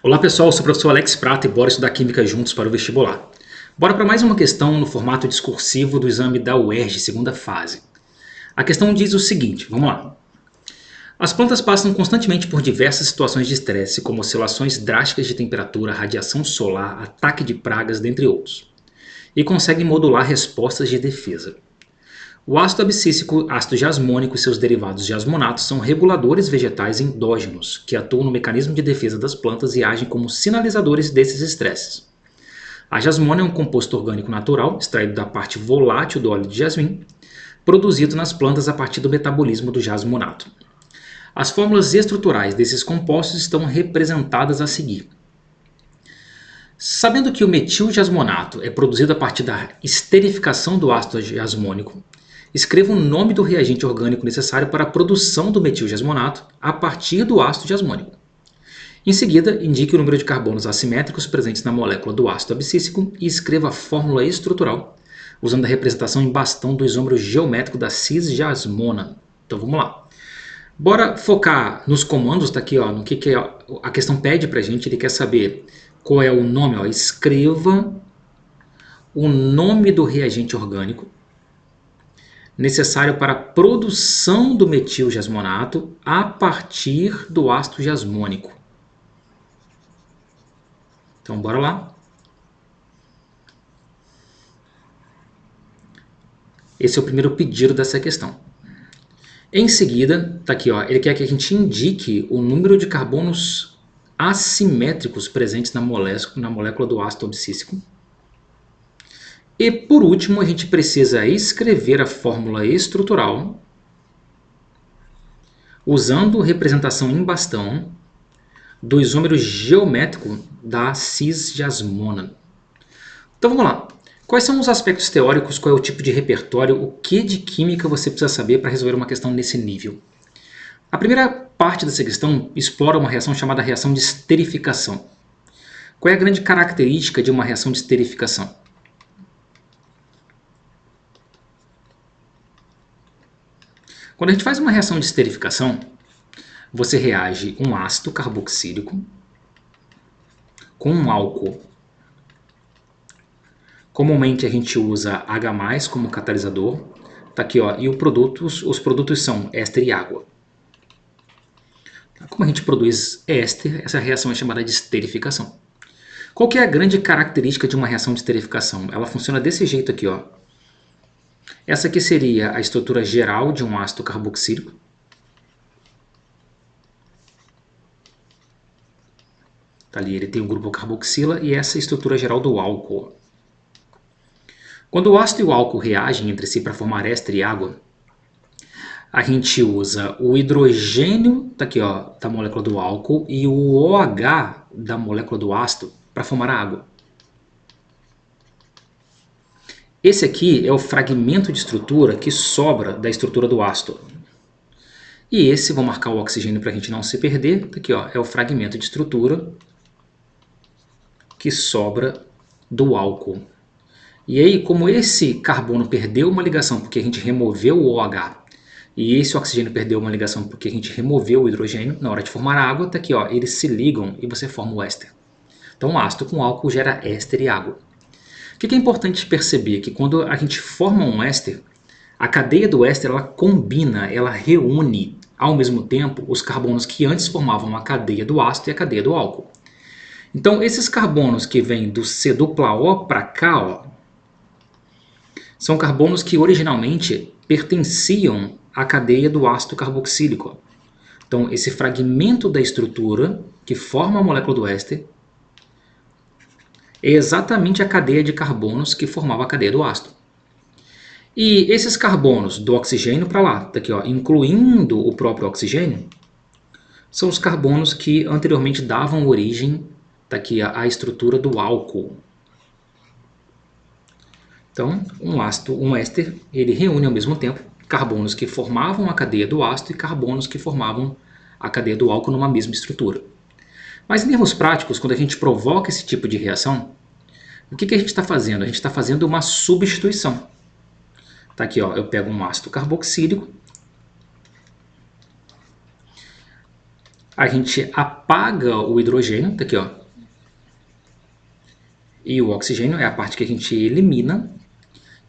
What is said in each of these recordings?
Olá pessoal, eu sou o professor Alex Prata e bora estudar Química juntos para o vestibular. Bora para mais uma questão no formato discursivo do exame da UERJ, segunda fase. A questão diz o seguinte, vamos lá. As plantas passam constantemente por diversas situações de estresse, como oscilações drásticas de temperatura, radiação solar, ataque de pragas, dentre outros, e conseguem modular respostas de defesa. O ácido abscíssico, ácido jasmônico e seus derivados jasmonatos são reguladores vegetais endógenos, que atuam no mecanismo de defesa das plantas e agem como sinalizadores desses estresses. A jasmona é um composto orgânico natural, extraído da parte volátil do óleo de jasmim, produzido nas plantas a partir do metabolismo do jasmonato. As fórmulas estruturais desses compostos estão representadas a seguir. Sabendo que o metil-jasmonato é produzido a partir da esterificação do ácido jasmônico, escreva o nome do reagente orgânico necessário para a produção do metil-jasmonato a partir do ácido jasmônico. Em seguida, indique o número de carbonos assimétricos presentes na molécula do ácido abscíssico e escreva a fórmula estrutural, usando a representação em bastão do isômero geométrico da cis-jasmona. Então vamos lá. Bora focar nos comandos, tá aqui, ó, no que a questão pede pra gente. Ele quer saber qual é o nome, ó, escreva o nome do reagente orgânico necessário para a produção do metil-jasmonato a partir do ácido jasmônico. Então, bora lá. Esse é o primeiro pedido dessa questão. Em seguida, tá aqui, ó, ele quer que a gente indique o número de carbonos assimétricos presentes na molécula do ácido abscíssico. E por último, a gente precisa escrever a fórmula estrutural usando representação em bastão do isômero geométrico da cis-jasmona. Então vamos lá. Quais são os aspectos teóricos, qual é o tipo de repertório, o que de química você precisa saber para resolver uma questão nesse nível? A primeira parte dessa questão explora uma reação chamada reação de esterificação. Qual é a grande característica de uma reação de esterificação? Quando a gente faz uma reação de esterificação, você reage um ácido carboxílico com um álcool. Comumente a gente usa H+ como catalisador. Tá aqui, ó, e os produtos são éster e água. Como a gente produz éster, essa reação é chamada de esterificação. Qual que é a grande característica de uma reação de esterificação? Ela funciona desse jeito aqui, ó. Essa aqui seria a estrutura geral de um ácido carboxílico. Tá ali, ele tem o grupo carboxila e essa é a estrutura geral do álcool. Quando o ácido e o álcool reagem entre si para formar éster e água, a gente usa o hidrogênio tá aqui, ó, da molécula do álcool e o OH da molécula do ácido para formar a água. Esse aqui é o fragmento de estrutura que sobra da estrutura do ácido. E esse, vou marcar o oxigênio para a gente não se perder, tá aqui, ó, é o fragmento de estrutura que sobra do álcool. E aí, como esse carbono perdeu uma ligação porque a gente removeu o OH, e esse oxigênio perdeu uma ligação porque a gente removeu o hidrogênio, na hora de formar a água, tá aqui, ó, eles se ligam e você forma o éster. Então, ácido com álcool gera éster e água. O que é importante perceber? Que quando a gente forma um éster, a cadeia do éster ela combina, ela reúne ao mesmo tempo os carbonos que antes formavam a cadeia do ácido e a cadeia do álcool. Então, esses carbonos que vêm do C+O para cá, ó, são carbonos que originalmente pertenciam à cadeia do ácido carboxílico. Então, esse fragmento da estrutura que forma a molécula do éster é exatamente a cadeia de carbonos que formava a cadeia do ácido. E esses carbonos do oxigênio para lá, tá aqui, ó, incluindo o próprio oxigênio, são os carbonos que anteriormente davam origem tá aqui, à estrutura do álcool. Então, um éster, ele reúne ao mesmo tempo carbonos que formavam a cadeia do ácido e carbonos que formavam a cadeia do álcool numa mesma estrutura. Mas em termos práticos, quando a gente provoca esse tipo de reação, o que a gente está fazendo? A gente está fazendo uma substituição. Tá aqui, ó, eu pego um ácido carboxílico, A gente apaga o hidrogênio, tá aqui, ó. E o oxigênio é a parte que a gente elimina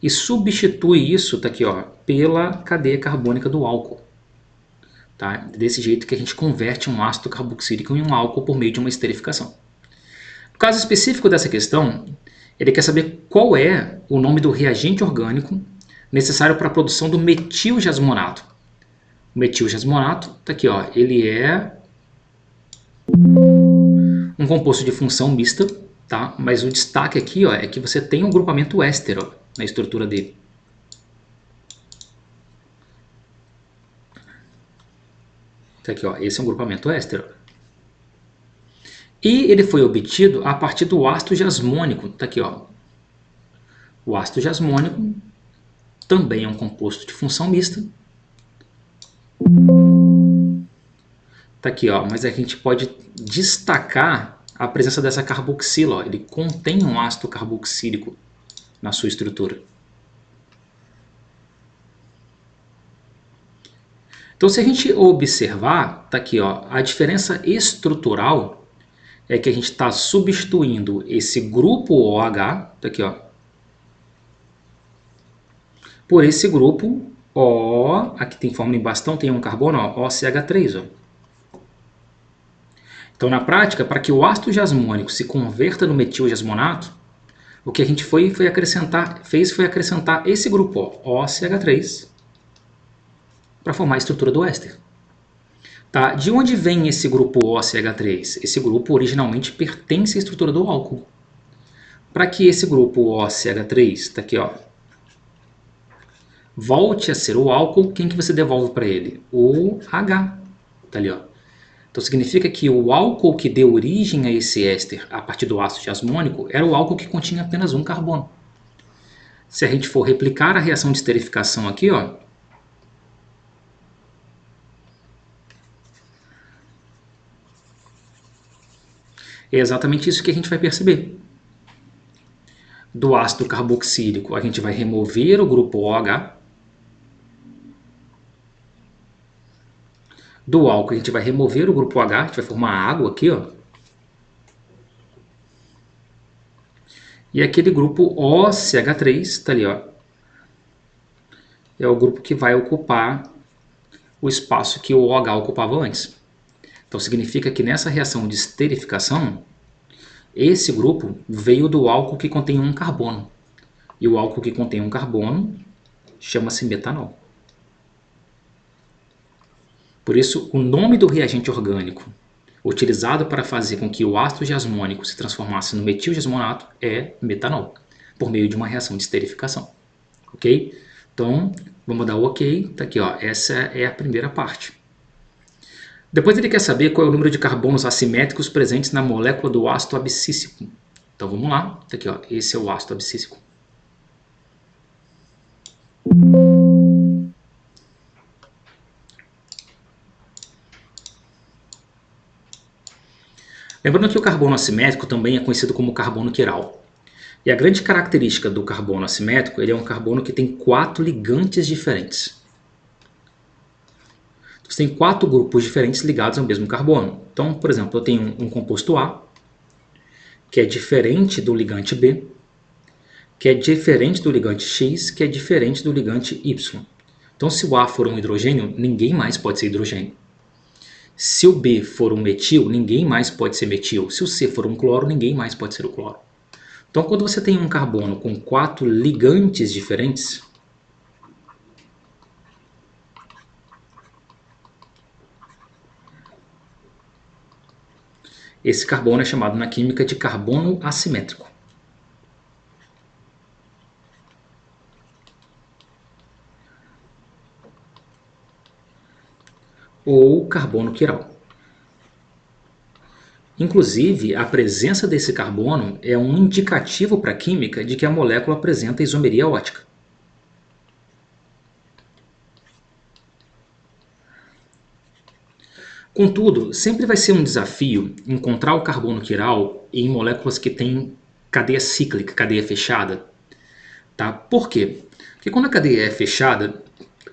e substitui isso, tá aqui, ó, pela cadeia carbônica do álcool. Tá? Desse jeito que a gente converte um ácido carboxílico em um álcool por meio de uma esterificação. No caso específico dessa questão, ele quer saber qual é o nome do reagente orgânico necessário para a produção do metilgesmonato. O metilgesmonato, tá aqui, ó, ele é um composto de função mista, tá? Mas o destaque aqui, ó, é que você tem um grupamento éster, ó, na estrutura dele. Tá aqui, ó, esse é um grupamento éster. E ele foi obtido a partir do ácido jasmônico. Tá aqui, ó. O ácido jasmônico também é um composto de função mista. Tá aqui, ó, mas a gente pode destacar a presença dessa carboxila. Ó. Ele contém um ácido carboxílico na sua estrutura. Então, se a gente observar, tá aqui, ó, a diferença estrutural é que a gente está substituindo esse grupo OH, tá aqui, ó, por esse grupo O, aqui tem fórmula em bastão, tem um carbono, ó, OCH3. Ó. Então, na prática, para que o ácido jasmônico se converta no metilgesmonato, o que a gente fez foi acrescentar esse grupo, ó, OCH3, para formar a estrutura do éster. Tá? De onde vem esse grupo OCH3? Esse grupo originalmente pertence à estrutura do álcool. Para que esse grupo OCH3, tá aqui, ó, volte a ser o álcool, quem que você devolve para ele? O H. Tá ali, ó. Então significa que o álcool que deu origem a esse éster a partir do ácido jasmônico era o álcool que continha apenas um carbono. Se a gente for replicar a reação de esterificação aqui, ó, é exatamente isso que a gente vai perceber. Do ácido carboxílico, a gente vai remover o grupo OH. Do álcool, a gente vai remover o grupo H, a gente vai formar água aqui, ó. E aquele grupo OCH3, tá ali, ó, é o grupo que vai ocupar o espaço que o OH ocupava antes. Então significa que nessa reação de esterificação, esse grupo veio do álcool que contém um carbono. E o álcool que contém um carbono chama-se metanol. Por isso, o nome do reagente orgânico utilizado para fazer com que o ácido jasmônico se transformasse no metilgesmonato é metanol, por meio de uma reação de esterificação. Ok? Então, vamos dar o ok. Tá aqui, ó. Essa é a primeira parte. Depois ele quer saber qual é o número de carbonos assimétricos presentes na molécula do ácido abscíssico. Então vamos lá. Tá aqui, ó. Esse é o ácido abscíssico. Lembrando que o carbono assimétrico também é conhecido como carbono quiral. E a grande característica do carbono assimétrico, ele é um carbono que tem 4 ligantes diferentes. Você tem 4 grupos diferentes ligados ao mesmo carbono. Então, por exemplo, eu tenho um composto A, que é diferente do ligante B, que é diferente do ligante X, que é diferente do ligante Y. Então, se o A for um hidrogênio, ninguém mais pode ser hidrogênio. Se o B for um metil, ninguém mais pode ser metil. Se o C for um cloro, ninguém mais pode ser o cloro. Então, quando você tem um carbono com 4 ligantes diferentes, esse carbono é chamado na química de carbono assimétrico. Ou carbono quiral. Inclusive, a presença desse carbono é um indicativo para a química de que a molécula apresenta isomeria ótica. Contudo, sempre vai ser um desafio encontrar o carbono quiral em moléculas que têm cadeia cíclica, cadeia fechada. Tá? Por quê? Porque quando a cadeia é fechada,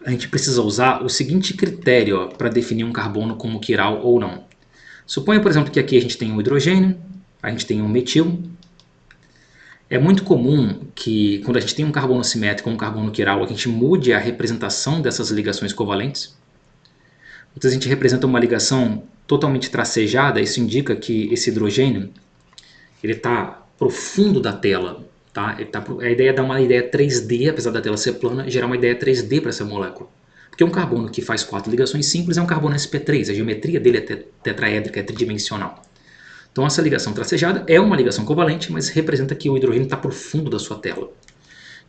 a gente precisa usar o seguinte critério para definir um carbono como quiral ou não. Suponha, por exemplo, que aqui a gente tem um hidrogênio, a gente tem um metil. É muito comum que, quando a gente tem um carbono simétrico ou um carbono quiral, a gente mude a representação dessas ligações covalentes. Então, a gente representa uma ligação totalmente tracejada, isso indica que esse hidrogênio está pro fundo da tela. Tá? A ideia é dar uma ideia 3D, apesar da tela ser plana, gerar uma ideia 3D para essa molécula. Porque um carbono que faz 4 ligações simples é um carbono sp3, a geometria dele é tetraédrica, é tridimensional. Então essa ligação tracejada é uma ligação covalente, mas representa que o hidrogênio está por fundo da sua tela.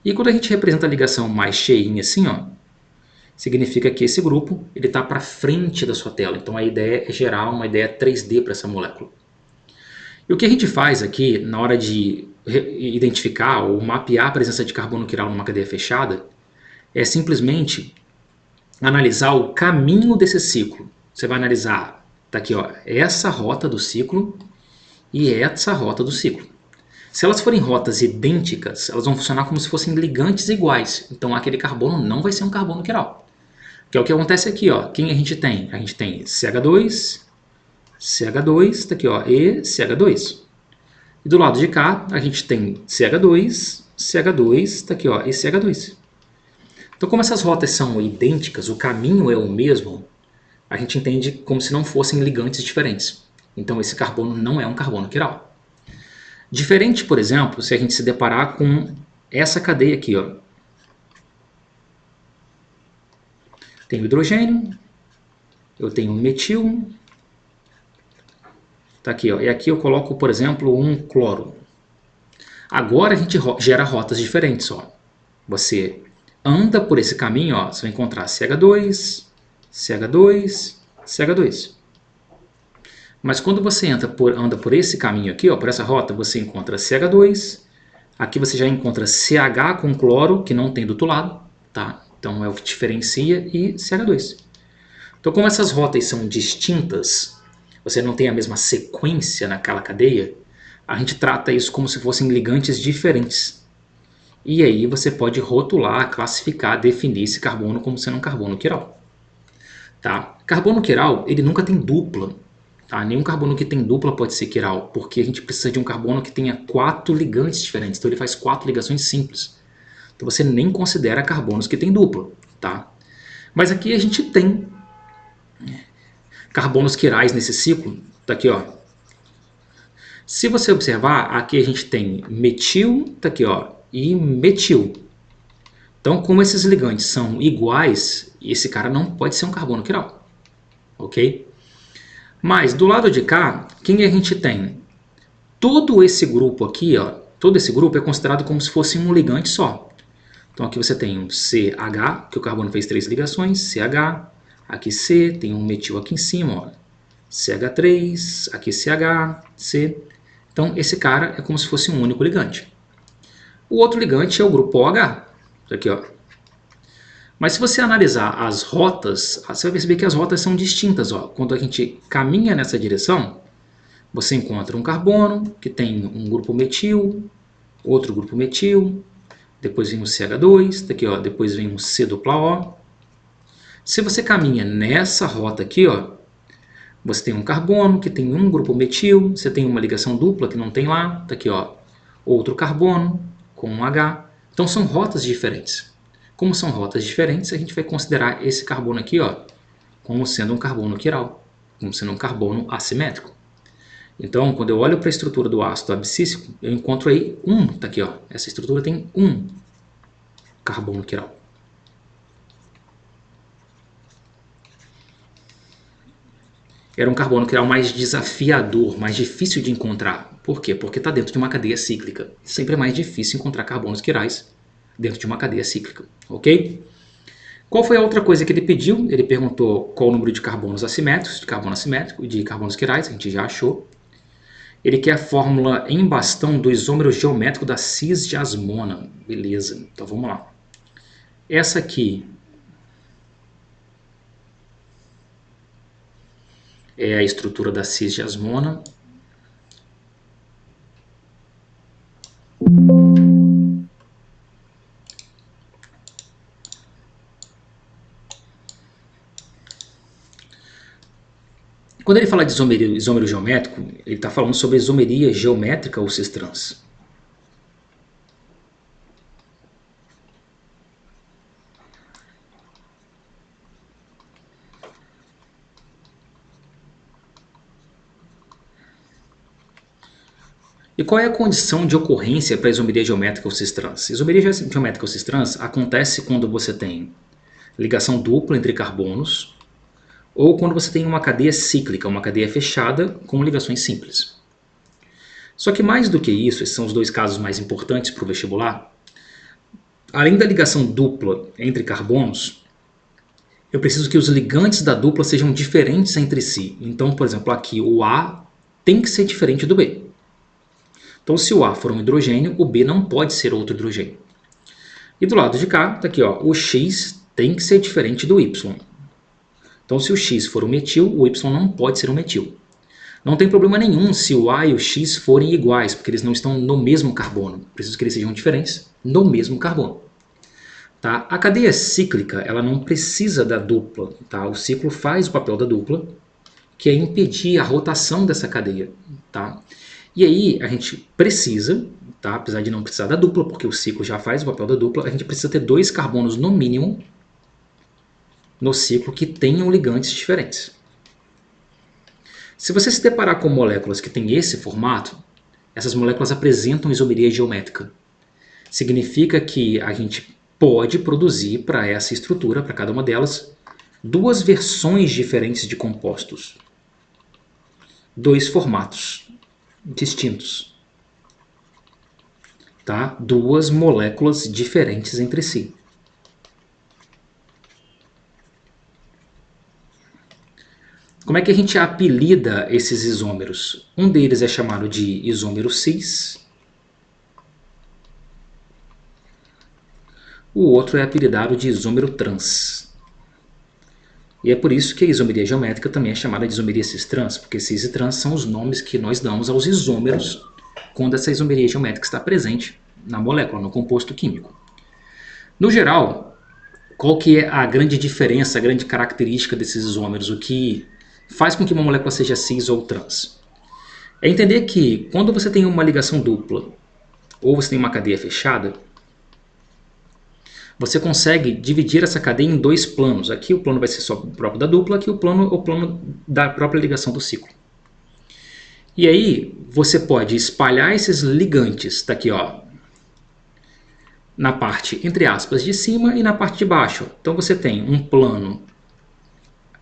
E quando a gente representa a ligação mais cheinha assim, ó, significa que esse grupo está para frente da sua tela. Então a ideia é gerar uma ideia 3D para essa molécula. E o que a gente faz aqui, na hora de identificar ou mapear a presença de carbono quiral numa cadeia fechada, é simplesmente analisar o caminho desse ciclo. Você vai analisar, tá aqui, ó, essa rota do ciclo e essa rota do ciclo. Se elas forem rotas idênticas, elas vão funcionar como se fossem ligantes iguais. Então aquele carbono não vai ser um carbono quiral. Que é o que acontece aqui, ó. Quem a gente tem? A gente tem CH2, CH2, tá aqui, ó, e CH2. E do lado de cá, a gente tem CH2, CH2, tá aqui, ó, e CH2. Então, como essas rotas são idênticas, o caminho é o mesmo, a gente entende como se não fossem ligantes diferentes. Então, esse carbono não é um carbono quiral. Diferente, por exemplo, se a gente se deparar com essa cadeia aqui, ó. Tem o hidrogênio, eu tenho o metil, tá aqui, ó, e aqui eu coloco, por exemplo, um cloro. Agora a gente gera rotas diferentes, ó. Você anda por esse caminho, ó, você vai encontrar CH2, CH2, CH2. Mas quando você anda por esse caminho aqui, ó, por essa rota, você encontra CH2, aqui você já encontra CH com cloro, que não tem do outro lado, tá? Então é o que diferencia, e CH2. Então, como essas rotas são distintas, você não tem a mesma sequência naquela cadeia, a gente trata isso como se fossem ligantes diferentes. E aí você pode rotular, classificar, definir esse carbono como sendo um carbono quiral. Tá? Carbono quiral, ele nunca tem dupla. Tá? Nenhum carbono que tem dupla pode ser quiral, porque a gente precisa de um carbono que tenha 4 ligantes diferentes. Então ele faz 4 ligações simples. Então você nem considera carbonos que tem dupla. Tá? Mas aqui a gente tem carbonos quirais nesse ciclo. Tá aqui, ó. Se você observar, aqui a gente tem metil, tá aqui, ó, e metil. Então, como esses ligantes são iguais, esse cara não pode ser um carbono quiral. Ok? Mas do lado de cá, quem a gente tem? Todo esse grupo aqui, ó, todo esse grupo é considerado como se fosse um ligante só. Então aqui você tem um CH, que o carbono fez 3 ligações, CH, aqui C, tem um metil aqui em cima, ó, CH3, aqui CH, C. Então esse cara é como se fosse um único ligante. O outro ligante é o grupo OH, aqui, ó. Mas se você analisar as rotas, você vai perceber que as rotas são distintas. Ó. Quando a gente caminha nessa direção, você encontra um carbono que tem um grupo metil, outro grupo metil, depois vem o CH2, daqui, ó, depois vem o C-O. Se você caminha nessa rota aqui, ó, você tem um carbono que tem um grupo metil, você tem uma ligação dupla que não tem lá, tá aqui, ó, outro carbono com um H. Então são rotas diferentes. Como são rotas diferentes, a gente vai considerar esse carbono aqui, ó, como sendo um carbono quiral, como sendo um carbono assimétrico. Então, quando eu olho para a estrutura do ácido abscíssico, eu encontro aí tá aqui, ó, essa estrutura tem um carbono quiral. Era um carbono quiral mais desafiador, mais difícil de encontrar. Por quê? Porque está dentro de uma cadeia cíclica. Sempre é mais difícil encontrar carbonos quirais dentro de uma cadeia cíclica, ok? Qual foi a outra coisa que ele pediu? Ele perguntou qual o número de carbonos assimétricos, de carbono assimétrico e de carbonos quirais, a gente já achou. Ele quer a fórmula em bastão do isômero geométrico da cisdiasmona. Beleza, então vamos lá. Essa aqui é a estrutura da cisdiasmona. Quando ele fala de isômero geométrico, ele está falando sobre isomeria geométrica ou cis-trans. E qual é a condição de ocorrência para a isomeria geométrica ou cis-trans? Isomeria geométrica ou cis-trans acontece quando você tem ligação dupla entre carbonos ou quando você tem uma cadeia cíclica, uma cadeia fechada com ligações simples. Só que mais do que isso, esses são os dois casos mais importantes para o vestibular, além da ligação dupla entre carbonos, eu preciso que os ligantes da dupla sejam diferentes entre si. Então, por exemplo, aqui o A tem que ser diferente do B. Então, se o A for um hidrogênio, o B não pode ser outro hidrogênio. E do lado de cá, está aqui, ó, o X tem que ser diferente do Y. Então, se o X for um metil, o Y não pode ser um metil. Não tem problema nenhum se o A e o X forem iguais, porque eles não estão no mesmo carbono. Preciso que eles sejam diferentes no mesmo carbono. Tá? A cadeia cíclica ela não precisa da dupla. Tá? O ciclo faz o papel da dupla, que é impedir a rotação dessa cadeia. Tá? E aí a gente precisa, tá? Apesar de não precisar da dupla, porque o ciclo já faz o papel da dupla, a gente precisa ter 2 carbonos no mínimo no ciclo que tenham ligantes diferentes. Se você se deparar com moléculas que têm esse formato, essas moléculas apresentam isomeria geométrica. Significa que a gente pode produzir para essa estrutura, para cada uma delas, 2 versões diferentes de compostos. 2 formatos distintos. Tá? 2 moléculas diferentes entre si. Como é que a gente apelida esses isômeros? Um deles é chamado de isômero cis. O outro é apelidado de isômero trans. E é por isso que a isomeria geométrica também é chamada de isomeria cis-trans, porque cis e trans são os nomes que nós damos aos isômeros quando essa isomeria geométrica está presente na molécula, no composto químico. No geral, qual que é a grande diferença, a grande característica desses isômeros? O que faz com que uma molécula seja cis ou trans? É entender que quando você tem uma ligação dupla ou você tem uma cadeia fechada, você consegue dividir essa cadeia em 2 planos. Aqui o plano vai ser só o próprio da dupla, aqui o plano da própria ligação do ciclo. E aí você pode espalhar esses ligantes, tá aqui, ó, na parte, entre aspas, de cima e na parte de baixo. Então você tem um plano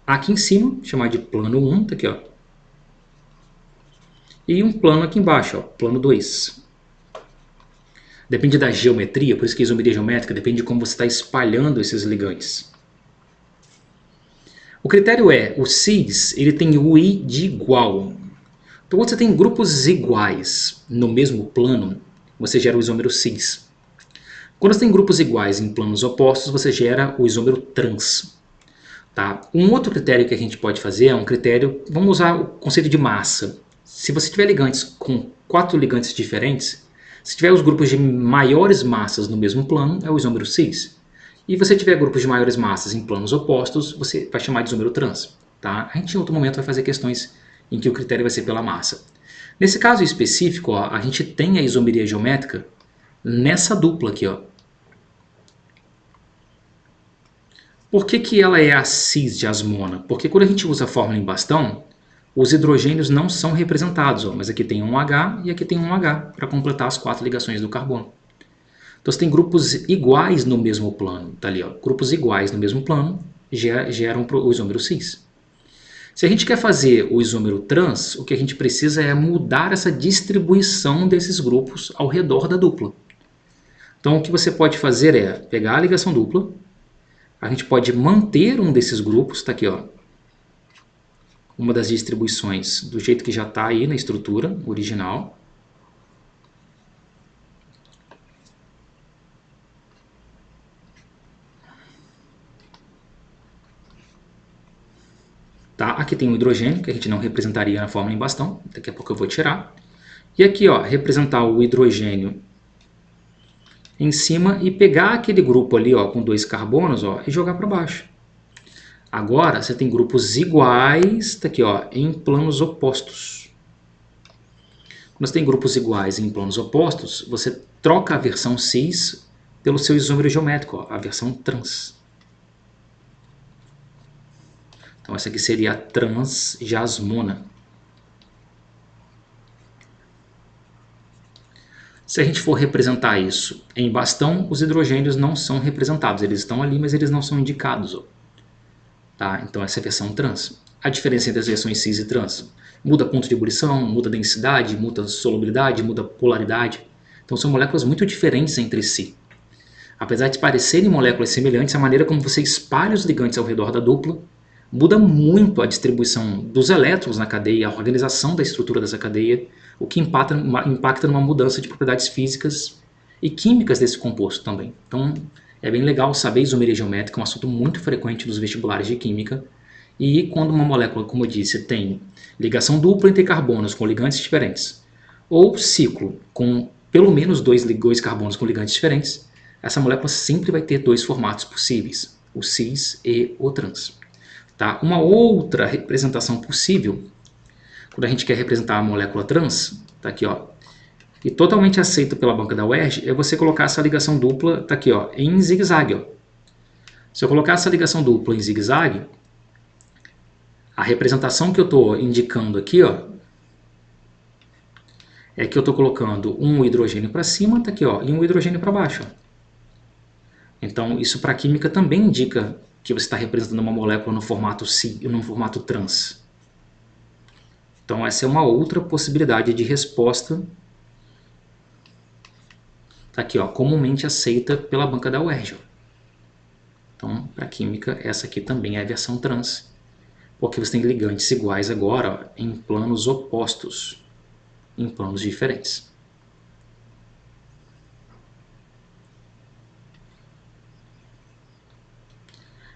aqui em cima, chamado de plano 1, tá aqui, ó, e um plano aqui embaixo, ó, plano 2. Depende da geometria, por isso que a isomeria geométrica depende de como você está espalhando esses ligantes. O critério é, o cis ele tem o I de igual. Então quando você tem grupos iguais no mesmo plano, você gera o isômero cis. Quando você tem grupos iguais em planos opostos, você gera o isômero trans. Tá? Um outro critério que a gente pode fazer é um critério, vamos usar o conceito de massa. Se você tiver ligantes com 4 ligantes diferentes, se tiver os grupos de maiores massas no mesmo plano, é o isômero cis. E se você tiver grupos de maiores massas em planos opostos, você vai chamar de isômero trans. Tá? A gente em outro momento vai fazer questões em que o critério vai ser pela massa. Nesse caso específico, ó, a gente tem a isomeria geométrica nessa dupla aqui. Ó. Por que ela é a cis de asmona? Porque quando a gente usa a fórmula em bastão, os hidrogênios não são representados, ó, mas aqui tem um H e aqui tem um H para completar as 4 ligações do carbono. Então você tem grupos iguais no mesmo plano, tá ali, ó. Grupos iguais no mesmo plano geram o isômero cis. Se a gente quer fazer o isômero trans, o que a gente precisa é mudar essa distribuição desses grupos ao redor da dupla. Então o que você pode fazer é pegar a ligação dupla, a gente pode manter um desses grupos, está aqui, ó, uma das distribuições do jeito que já está aí na estrutura original. Tá? Aqui tem um hidrogênio, que a gente não representaria na fórmula em bastão, daqui a pouco eu vou tirar. E aqui, ó, representar o hidrogênio em cima e pegar aquele grupo ali, ó, com 2 carbonos, ó, e jogar para baixo. Agora você tem grupos iguais, tá aqui, ó, em planos opostos. Quando você tem grupos iguais em planos opostos, você troca a versão cis pelo seu isômero geométrico, ó, a versão trans. Então essa aqui seria a transjasmona. Se a gente for representar isso em bastão, os hidrogênios não são representados. Eles estão ali, mas eles não são indicados. Ó. Tá? Então essa é a versão trans. A diferença entre as versões cis e trans: muda ponto de ebulição, muda densidade, muda solubilidade, muda polaridade. Então são moléculas muito diferentes entre si. Apesar de parecerem moléculas semelhantes, a maneira como você espalha os ligantes ao redor da dupla muda muito a distribuição dos elétrons na cadeia, a organização da estrutura dessa cadeia, o que impacta numa mudança de propriedades físicas e químicas desse composto também. Então é bem legal saber isomeria geométrica, é um assunto muito frequente nos vestibulares de química. E quando uma molécula, como eu disse, tem ligação dupla entre carbonos com ligantes diferentes, ou ciclo com pelo menos dois carbonos com ligantes diferentes, essa molécula sempre vai ter dois formatos possíveis, o cis e o trans. Tá? Uma outra representação possível, quando a gente quer representar a molécula trans, tá aqui, ó, e totalmente aceita pela banca da UERJ, é você colocar essa ligação dupla, tá aqui, ó, em zigue-zague. Ó. Se eu colocar essa ligação dupla em zigue-zague, a representação que eu estou indicando aqui, ó, é que eu estou colocando um hidrogênio para cima, tá aqui, ó, e um hidrogênio para baixo. Ó. Então, isso para a química também indica que você está representando uma molécula no formato no formato trans. Então, essa é uma outra possibilidade de resposta. Está aqui, ó, comumente aceita pela banca da UERJ. Então, para a química, essa aqui também é a versão trans. Porque você tem ligantes iguais agora, ó, em planos opostos, em planos diferentes.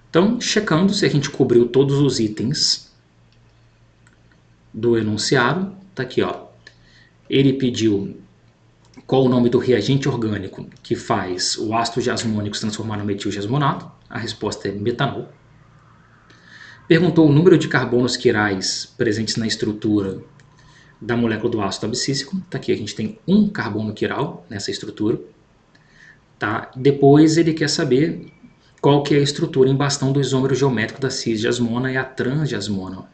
Então, checando se a gente cobriu todos os itens do enunciado, tá aqui, ó. Ele pediu qual o nome do reagente orgânico que faz o ácido jasmônico se transformar no metilgesmonato. A resposta é metanol. Perguntou o número de carbonos quirais presentes na estrutura da molécula do ácido abscíssico. Tá aqui, a gente tem um carbono quiral nessa estrutura. Tá? Depois ele quer saber qual que é a estrutura em bastão do isômero geométrico da cisjasmona e a transjasmona.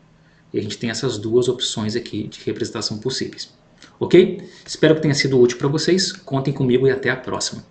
E a gente tem essas duas opções aqui de representação possíveis. Ok? Espero que tenha sido útil para vocês. Contem comigo e até a próxima.